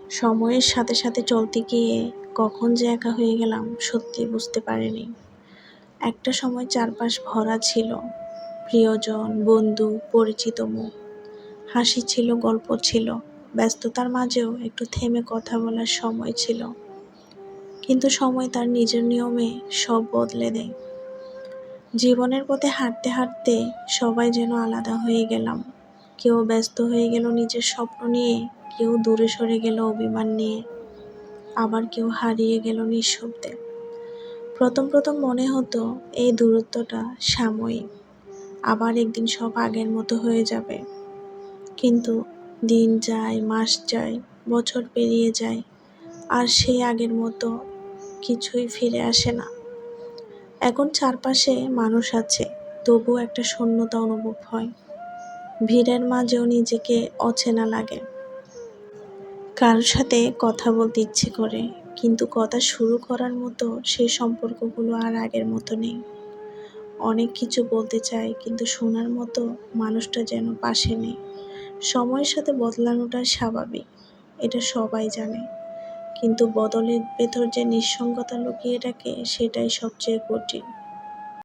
সময়ের সাথে সাথে চলতে গিয়ে কখন যে একা হয়ে গেলাম সত্যি বুঝতে পারিনি। একটা সময় চারপাশ ভরা ছিল, প্রিয়জন, বন্ধু, পরিচিত মুখ। হাসি ছিল, গল্প ছিল, ব্যস্ততার মাঝেও একটু থেমে কথা বলার সময় ছিল। কিন্তু সময় তার নিজের নিয়মে সব বদলে দেয়। জীবনের পথে হাঁটতে হাঁটতে সবাই যেন আলাদা হয়ে গেলাম। কেউ ব্যস্ত হয়ে গেল নিজের স্বপ্ন নিয়ে, কেউ দূরে সরে গেল অভিমান নিয়ে, আবার কেউ হারিয়ে গেল নিঃশব্দে। প্রথম প্রথম মনে হতো এই দূরত্বটা সাময়িক, আবার একদিন সব আগের মতো হয়ে যাবে। কিন্তু দিন যায়, মাস যায়, বছর পেরিয়ে যায়, আর সেই আগের মতো কিছুই ফিরে আসে না। এখন চারপাশে মানুষ আছে, তবুও একটা শূন্যতা অনুভব হয়। ভিড়ের মাঝেও নিজেকে অচেনা লাগে। কারোর সাথে কথা বলতে ইচ্ছে করে, কিন্তু কথা শুরু করার মতো সেই সম্পর্কগুলো আর আগের মতো নেই। অনেক কিছু বলতে চাই, কিন্তু শোনার মতো মানুষটা যেন পাশে নেই। সময়ের সাথে বদলানোটা স্বাভাবিক, এটা সবাই জানে। কিন্তু বদলের ভেতর যে নিঃসঙ্গতা লুকিয়ে থাকে সেটাই সবচেয়ে কঠিন।